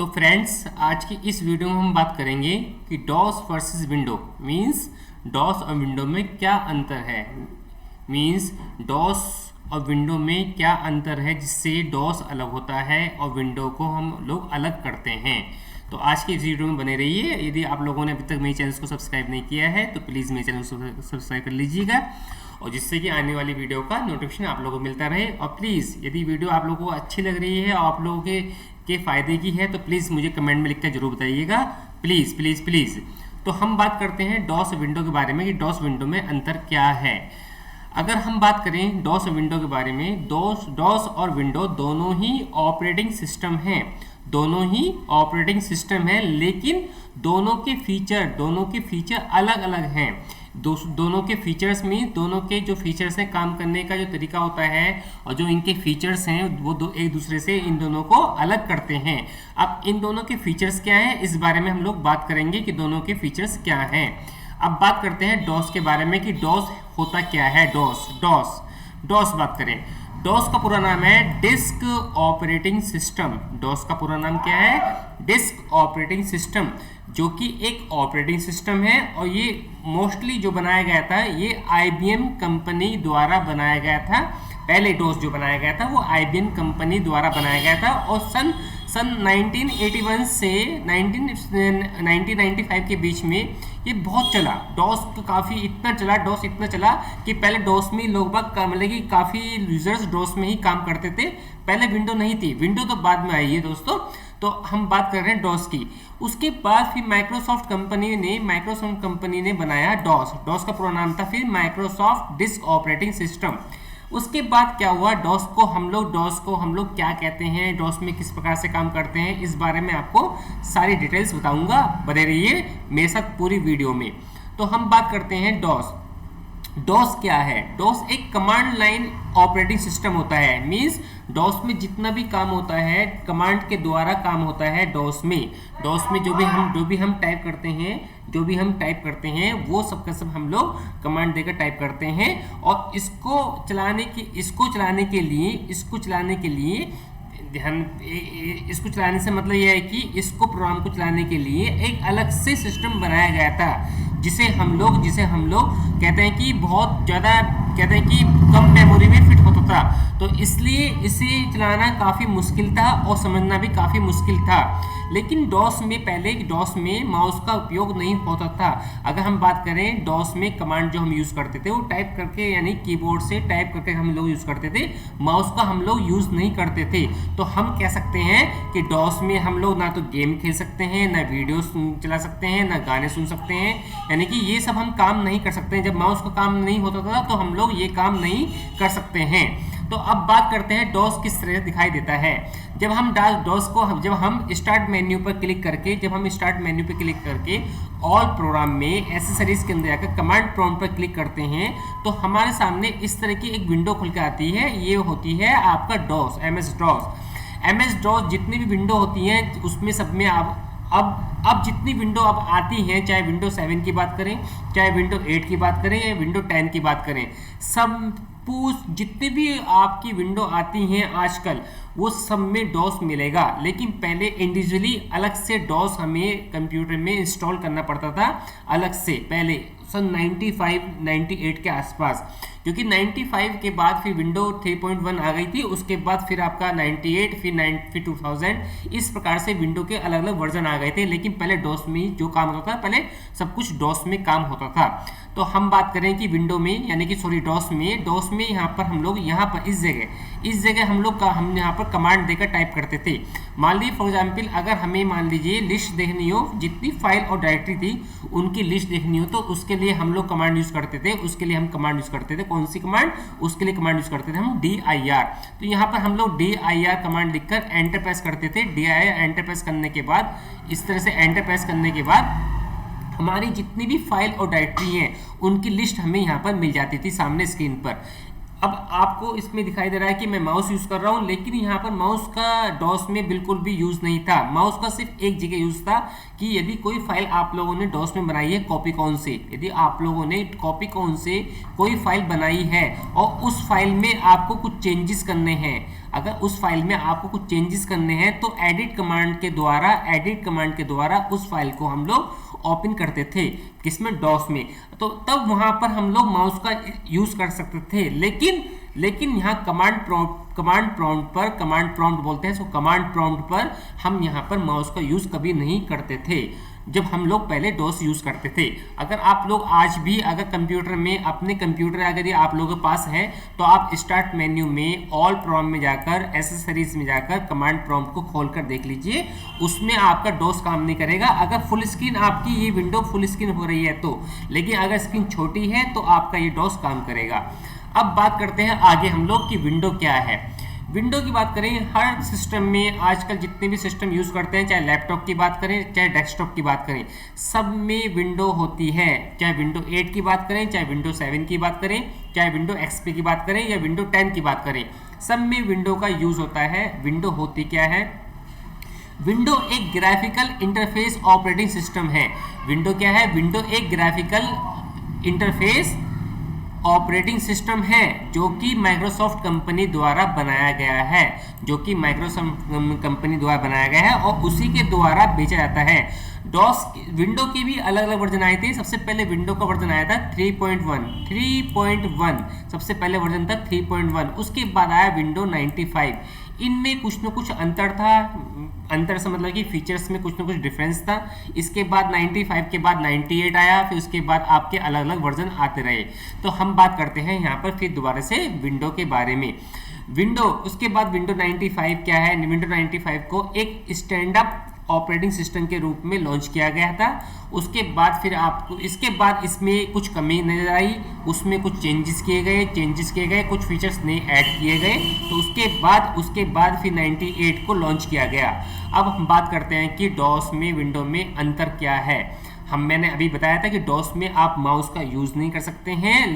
तो फ्रेंड्स, आज की इस वीडियो में हम बात करेंगे कि DOS versus window means DOS और विंडो में क्या अंतर है। मींस डॉस और विंडो में क्या अंतर है जिससे डॉस अलग होता है और विंडो को हम लोग अलग करते हैं। तो आज की इस वीडियो में बने रहिए। यदि आप लोगों ने अभी तक मेरे चैनल को सब्सक्राइब नहीं किया है तो प्लीज़ मेरे चैनल को सब्सक्राइब कर लीजिएगा, और जिससे कि आने वाली वीडियो का नोटिफिकेशन आप लोगों को मिलता रहे। और प्लीज़ यदि वीडियो आप लोगों को अच्छी लग रही है और आप लोगों के फ़ायदे की है तो प्लीज़ मुझे कमेंट में लिखकर जरूर बताइएगा, प्लीज़ प्लीज़ प्लीज़। तो हम बात करते हैं डॉस विंडो के बारे में कि डॉस विंडो में अंतर क्या है। अगर हम बात करें डॉस विंडो के बारे में, डॉस और विंडो दोनों ही ऑपरेटिंग सिस्टम हैं, दोनों ही ऑपरेटिंग सिस्टम है, लेकिन दोनों के फीचर अलग अलग हैं। दोनों के फीचर्स में दोनों के जो फीचर्स हैं, काम करने का जो तरीका होता है और जो इनके फीचर्स हैं वो एक दूसरे से इन दोनों को अलग करते हैं। अब इन दोनों के फीचर्स क्या हैं, इस बारे में हम लोग बात करेंगे कि दोनों के फीचर्स क्या हैं। अब बात करते हैं डॉस के बारे में कि डॉस होता क्या है। डॉस बात करें, डॉस का पूरा नाम है डिस्क ऑपरेटिंग सिस्टम। डॉस का पूरा नाम क्या है? डिस्क ऑपरेटिंग सिस्टम, जो कि एक ऑपरेटिंग सिस्टम है और ये मोस्टली जो बनाया गया था ये IBM कंपनी द्वारा बनाया गया था। पहले डॉस जो बनाया गया था वो IBM कंपनी द्वारा बनाया गया था और सन 1981 से 1995 के बीच में ये बहुत चला। डॉस तो काफ़ी इतना चला कि पहले डॉस में लोग मतलब कि काफ़ी यूजर्स डॉस में ही काम करते थे। पहले विंडो नहीं थी, विंडो तो बाद में आई है दोस्तों। तो हम बात कर रहे हैं डॉस की। उसके बाद फिर माइक्रोसॉफ्ट कंपनी ने बनाया डॉस का पूरा नाम था फिर माइक्रोसॉफ्ट डिस्क ऑपरेटिंग सिस्टम। उसके बाद क्या हुआ, डॉस को हम लोग क्या कहते हैं, डॉस में किस प्रकार से काम करते हैं, इस बारे में आपको सारी डिटेल्स बताऊंगा। बने रहिए मेरे साथ पूरी वीडियो में। तो हम बात करते हैं डॉस क्या है। डॉस एक कमांड लाइन ऑपरेटिंग सिस्टम होता है। मींस डॉस में जितना भी काम होता है कमांड के द्वारा काम होता है। डॉस में जो भी हम टाइप करते हैं वो सब का सब हम लोग कमांड देकर टाइप करते हैं। और इसको चलाने से मतलब यह है कि इसको प्रोग्राम को चलाने के लिए एक अलग से सिस्टम बनाया गया था, जिसे हम लोग कहते हैं कि कम मेमोरी में फिट होता था। तो इसलिए इसे चलाना काफ़ी मुश्किल था और समझना भी काफ़ी मुश्किल था। लेकिन डॉस में माउस का उपयोग नहीं होता था। अगर हम बात करें डॉस में कमांड जो हम यूज़ करते थे वो टाइप करके, यानी कीबोर्ड से टाइप करके हम लोग यूज़ करते थे, माउस का हम लोग यूज़ नहीं करते थे। तो हम कह सकते हैं कि डॉस में हम लोग ना तो गेम खेल सकते हैं, ना वीडियो चला सकते हैं, ना गाने सुन सकते हैं, यानी कि ये सब हम काम नहीं कर सकते हैं। जब माउस का काम नहीं होता था तो हम लोग ये काम नहीं कर सकते हैं। तो अब बात करते हैं डॉस किस तरह से दिखाई देता है। जब हम स्टार्ट मेन्यू पर क्लिक करके ऑल प्रोग्राम में एसेसरीज के अंदर जाकर कमांड प्रॉम्प्ट पर क्लिक करते हैं तो हमारे सामने इस तरह की एक विंडो खुल के आती है। ये होती है आपका डॉस, MS डॉस। जितनी भी विंडो होती हैं उसमें सब में अब जितनी विंडो अब आती हैं, चाहे विंडो 7 की बात करें, चाहे विंडो 8 की बात करें या विंडो 10 की बात करें, सब जितनी भी आपकी विंडो आती हैं आजकल वो सब में डॉस मिलेगा। लेकिन पहले इंडिविजुअली अलग से डॉस हमें कंप्यूटर में इंस्टॉल करना पड़ता था अलग से, पहले सन 98 के आसपास, क्योंकि 95 के बाद फिर विंडो 3.1 आ गई थी। उसके बाद फिर आपका 98 फिर 2000, इस प्रकार से विंडो के अलग अलग वर्जन आ गए थे। लेकिन पहले डॉस में जो काम होता था, पहले सब कुछ डॉस में काम होता था। तो हम बात करें कि विंडो में, यानी कि डॉस में यहाँ पर इस जगह हम यहाँ पर कमांड देकर टाइप करते थे। मान लीजिए फॉर एग्जाम्पल, अगर हमें लिस्ट देखनी हो, जितनी फाइल और डायरेक्टरी थी उनकी लिस्ट देखनी हो, तो उसके लिए हम लोग कमांड यूज करते थे। कौन सी कमांड? उसके लिए कमांड यूज करते थे हम dir। तो यहाँ पर हम लोग dir कमांड लिखकर एंटर प्रेस करते थे। dir एंटर प्रेस करने के बाद, इस तरह से एंटर प्रेस करने के बाद हमारी जितनी भी फाइल और डायरेक्टरी हैं उनकी लिस्ट हमें यहाँ पर मिल जाती थी सामने स्क्रीन पर। अब आपको इसमें दिखाई दे रहा है कि मैं माउस यूज कर रहा हूं, लेकिन यहाँ पर माउस का डॉस में बिल्कुल भी यूज नहीं था। माउस का सिर्फ एक जगह यूज था कि यदि कोई फाइल आप लोगों ने डॉस में बनाई है कॉपी कॉन से, यदि आप लोगों ने कॉपी कॉन से कोई फाइल बनाई है और उस फाइल में आपको कुछ चेंजेस करने हैं, अगर उस फाइल में आपको कुछ चेंजेस करने हैं तो एडिट कमांड के द्वारा उस फाइल को हम लोग ओपन करते थे, किसमें, डॉस में। तो तब वहां पर हम लोग माउस का यूज कर सकते थे, लेकिन यहाँ कमांड प्रॉम्प्ट बोलते हैं, सो कमांड प्रॉम्प्ट पर हम यहाँ पर माउस का यूज कभी नहीं करते थे जब हम लोग पहले डॉस यूज करते थे। अगर आप लोग आज भी अगर कंप्यूटर में, अपने कंप्यूटर अगर ये आप लोगों के पास है, तो आप स्टार्ट मेन्यू में ऑल प्रॉम्प्ट में जाकर, एसेसरीज में जाकर कमांड प्रॉम्प्ट को खोलकर देख लीजिए, उसमें आपका डॉस काम नहीं करेगा। अगर फुल स्क्रीन आपकी ये विंडो फुल स्क्रीन हो रही है तो, लेकिन अगर स्क्रीन छोटी है तो आपका ये डॉस काम करेगा। अब बात करते हैं आगे हम लोग कि विंडो क्या है। विंडो की बात करें, हर सिस्टम में आजकल जितने भी सिस्टम यूज करते हैं, चाहे लैपटॉप की बात करें चाहे डेस्कटॉप की बात करें, सब में विंडो होती है। चाहे विंडो 8 की बात करें, चाहे विंडो 7 की बात करें, चाहे विंडो XP की बात करें या विंडो 10 की बात करें, सब में विंडो का यूज होता है। विंडो होती क्या है? विंडो एक ग्राफिकल इंटरफेस ऑपरेटिंग सिस्टम है। विंडो क्या है? विंडो एक ग्राफिकल इंटरफेस ऑपरेटिंग सिस्टम है जो कि माइक्रोसॉफ्ट कंपनी द्वारा बनाया गया है, और उसी के द्वारा बेचा जाता है। डॉस विंडो की भी अलग अलग वर्जन आए थे। सबसे पहले विंडो का वर्जन आया था 3.1 सबसे पहले वर्जन था 3.1। उसके बाद आया विंडो 95। इनमें कुछ न कुछ अंतर था, अंतर से मतलब कि फीचर्स में कुछ न कुछ डिफरेंस था। इसके बाद 95 के बाद 98 आया, फिर उसके बाद आपके अलग अलग वर्जन आते रहे। तो हम बात करते हैं यहाँ पर फिर दोबारा से विंडो के बारे में। उसके बाद विंडो 95 क्या है? विंडो 95 को एक स्टैंड अप ऑपरेटिंग सिस्टम के रूप में लॉन्च किया गया था। उसके बाद फिर आपको इसके बाद इसमें कुछ कमी नजर आई, उसमें कुछ चेंजेस किए गए, कुछ फीचर्स नए ऐड किए गए। तो उसके बाद फिर 98 को लॉन्च किया गया। अब हम बात करते हैं कि डॉस में विंडो में अंतर क्या है। मैंने अभी बताया था कि डॉस में आप माउस का यूज़ नहीं कर सकते हैं,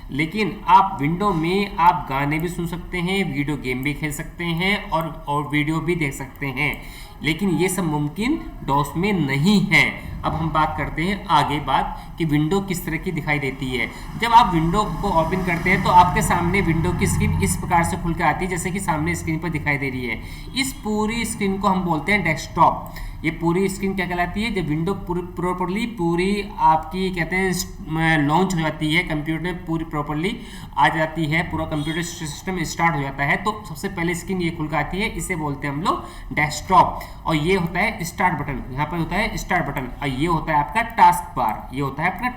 लेकिन आप विंडो में आप गाने भी सुन सकते हैं, वीडियो गेम भी खेल सकते हैं और वीडियो भी देख सकते हैं, लेकिन ये सब मुमकिन डॉस में नहीं है। अब हम बात करते हैं आगे कि विंडो किस तरह की दिखाई देती है। जब आप विंडो को ओपन करते हैं तो आपके सामने विंडो की स्क्रीन इस प्रकार से खुल के आती है जैसे कि सामने स्क्रीन पर दिखाई दे रही है। इस पूरी स्क्रीन को हम बोलते हैं डेस्कटॉप। ये पूरी स्क्रीन क्या कहलाती है? जब विंडो पूरी आपकी कहते हैं लॉन्च हो जाती है, कंप्यूटर में पूरी प्रॉपरली आ जाती है, पूरा कंप्यूटर सिस्टम स्टार्ट हो जाता है, तो सबसे पहले स्क्रीन ये खुल के आती है, इसे बोलते हैं हम लोग डेस्कटॉप। और ये होता है स्टार्ट बटन, यहाँ पर होता है स्टार्ट बटन, और ये होता है आपका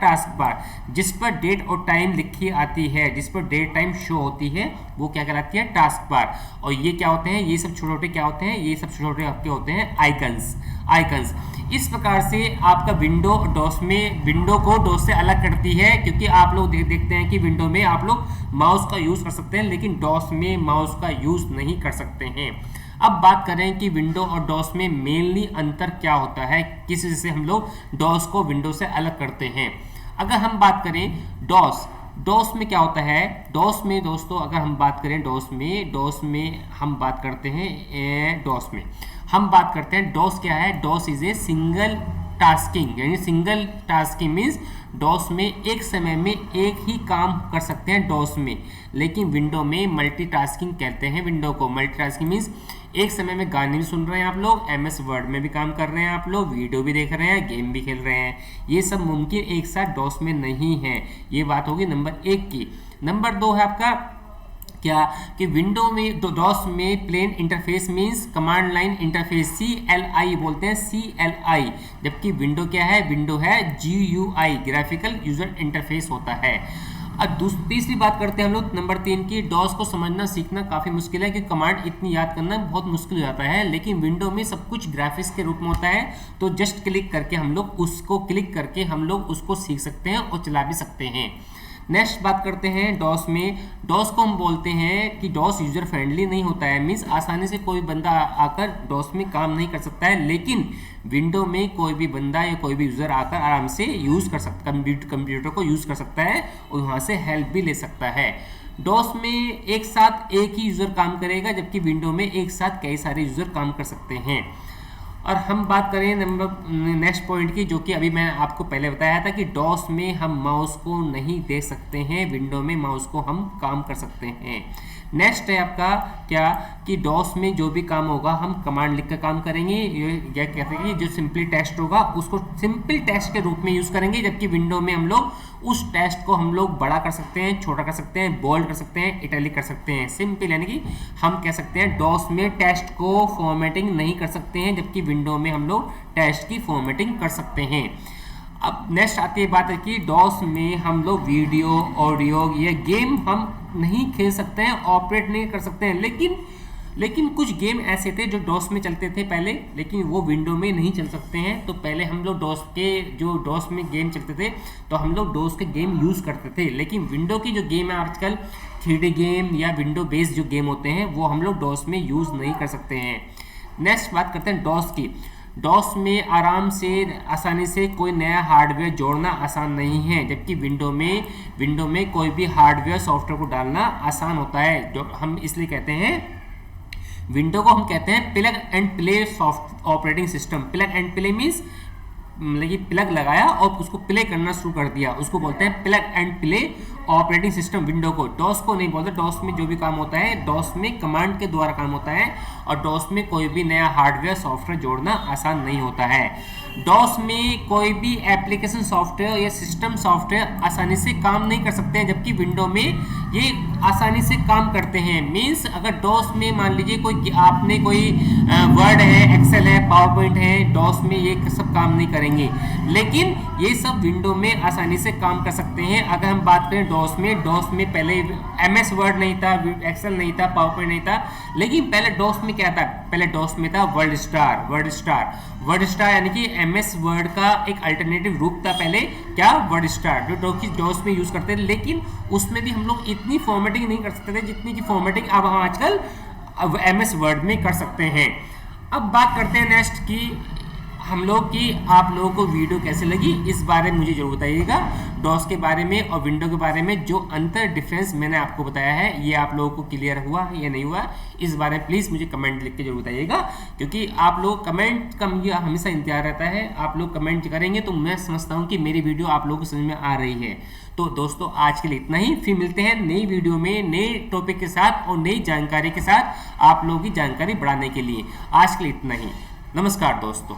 टास्क बार, जिस पर डेट और टाइम लिखी आती है, जिस पर डेट टाइम शो होती है, वो क्या कहलाती है? Task bar. और ये क्या होते हैं? ये सब छोटे क्या होते हैं? ये सब छोटे आपके होते हैं आइकन्स। इस प्रकार से आपका विंडो को डॉस से अलग करती है, क्योंकि आप लोग देखते हैं कि विंडो में आप लोग माउस का यूज कर सकते हैं, लेकिन डॉस में माउस का यूज नहीं कर सकते हैं। अब बात करें कि विंडो और डॉस में मेनली अंतर क्या होता है, किस वजह से हम लोग डॉस को विंडो से अलग करते हैं। अगर हम बात करें डॉस में क्या होता है, डॉस में दोस्तों अगर हम बात करें डॉस क्या है? DOS is a single tasking, यानी सिंगल टास्किंग मीन्स डॉस में एक समय में एक ही काम कर सकते हैं डॉस में, लेकिन विंडो में मल्टीटास्किंग कहते हैं विंडो को। मल्टीटास्किंग मीन्स एक समय में गाने भी सुन रहे हैं आप लोग, MS वर्ड में भी काम कर रहे हैं आप लोग, वीडियो भी देख रहे हैं, गेम भी खेल रहे हैं, ये सब मुमकिन एक साथ डॉस में नहीं है। ये बात होगी नंबर 1 की। नंबर 2 है आपका क्या कि विंडो में डॉस में plain interface means command line interface, CLI बोलते हैं, CLI, जबकि विंडो क्या है? विंडो है GUI, ग्राफिकल यूजर इंटरफेस होता है। अब तीसरी बात करते हैं हम लोग नंबर 3 की। डॉस को समझना सीखना काफ़ी मुश्किल है, क्योंकि कमांड इतनी याद करना बहुत मुश्किल हो जाता है, लेकिन विंडो में सब कुछ ग्राफिक्स के रूप में होता है, तो जस्ट क्लिक करके हम लोग उसको सीख सकते हैं और चला भी सकते हैं। नेक्स्ट बात करते हैं डॉस में। डॉस को हम बोलते हैं कि डॉस यूजर फ्रेंडली नहीं होता है, मीन्स आसानी से कोई बंदा आकर डॉस में काम नहीं कर सकता है, लेकिन विंडो में कोई भी बंदा या कोई भी यूजर आकर आराम से यूज कर सकता, कंप्यूटर को यूज कर सकता है और वहाँ से हेल्प भी ले सकता है। डॉस में एक साथ एक ही यूज़र काम करेगा, जबकि विंडो में एक साथ कई सारे यूज़र काम कर सकते हैं। और हम बात करें नेक्स्ट पॉइंट की, जो कि अभी मैं आपको पहले बताया था कि डॉस में हम माउस को नहीं देख सकते हैं, विंडो में माउस को हम काम कर सकते हैं। नेक्स्ट है आपका क्या कि डॉस में जो भी काम होगा हम कमांड लिख कर काम करेंगे, ये क्या कहते हैं कि जो सिंपली टेक्स्ट होगा उसको सिंपल टेक्स्ट के रूप में यूज़ करेंगे, जबकि विंडो में हम लोग उस टेक्स्ट को हम लोग बड़ा कर सकते हैं, छोटा कर सकते हैं, बोल्ड कर सकते हैं, इटैलिक कर सकते हैं। सिंपल यानी कि हम कह सकते हैं डॉस में टेक्स्ट को फॉर्मेटिंग नहीं कर सकते हैं, जबकि विंडो में हम लोग टेक्स्ट की फॉर्मेटिंग कर सकते हैं। अब नेक्स्ट आती है बात है कि डॉस में हम लोग वीडियो, ऑडियो या गेम हम नहीं खेल सकते हैं, ऑपरेट नहीं कर सकते हैं, लेकिन कुछ गेम ऐसे थे जो डॉस में चलते थे पहले, लेकिन वो विंडो में नहीं चल सकते हैं। तो पहले हम लोग डॉस में गेम चलते थे तो हम लोग डॉस के गेम यूज़ करते थे, लेकिन विंडो की जो गेम है आजकल 3D गेम या विंडो बेस्ड जो गेम होते हैं वो हम लोग डॉस में यूज़ नहीं कर सकते हैं। नेक्स्ट बात करते हैं डॉस की। डॉस में आसानी से कोई नया हार्डवेयर जोड़ना आसान नहीं है, जबकि विंडो में कोई भी हार्डवेयर सॉफ्टवेयर को डालना आसान होता है। जो हम इसलिए कहते हैं विंडो को हम कहते हैं plug and play soft operating system. Plug and play means मतलब कि प्लग लगाया और उसको प्ले करना शुरू कर दिया, उसको बोलते हैं plug and play operating system. Window को, डॉस को नहीं बोलते। डॉस में जो भी काम होता है डॉस में कमांड के द्वारा काम होता है, और डॉस में कोई भी नया हार्डवेयर सॉफ्टवेयर जोड़ना आसान नहीं होता है। डॉस में कोई भी एप्लीकेशन सॉफ्टवेयर या सिस्टम सॉफ्टवेयर आसानी से काम नहीं कर सकते हैं, जबकि विंडो में ये आसानी से काम करते हैं। मीन्स अगर डॉस में मान लीजिए कोई वर्ड है, एक्सेल है, पावर पॉइंट है, डॉस में ये सब काम नहीं करेंगे, लेकिन ये सब विंडो में आसानी से काम कर सकते हैं। अगर हम बात करें डॉस में पहले MS वर्ड नहीं था, एक्सेल नहीं था, पावर पॉइंट नहीं था, लेकिन पहले डॉस में क्या था? पहले डॉस में था वर्ड स्टार यानी कि MS वर्ड का एक अल्टरनेटिव रूप था पहले, क्या? वर्ड स्टार, जो डॉस में यूज करते थे, लेकिन उसमें भी हम लोग इतनी फॉर्मेटिंग नहीं कर सकते थे जितनी की फॉर्मेटिंग अब हम आजकल MS वर्ड में कर सकते हैं। अब बात करते हैं नेक्स्ट की हम लोग की आप लोगों को वीडियो कैसे लगी, इस बारे में मुझे जरूर बताइएगा। डॉस के बारे में और विंडो के बारे में जो अंतर डिफरेंस मैंने आपको बताया है, ये आप लोगों को क्लियर हुआ या नहीं हुआ, इस बारे में प्लीज़ मुझे कमेंट लिख के जरूर बताइएगा, क्योंकि आप लोग कमेंट का मुझे हमेशा इंतजार रहता है। आप लोग कमेंट करेंगे तो मैं समझता हूँ कि मेरी वीडियो आप लोगों को समझ में आ रही है। तो दोस्तों आज के लिए इतना ही, फिर मिलते हैं नई वीडियो में नए टॉपिक के साथ और नई जानकारी के साथ, आप लोगों की जानकारी बढ़ाने के लिए। आज के लिए इतना ही, नमस्कार दोस्तों।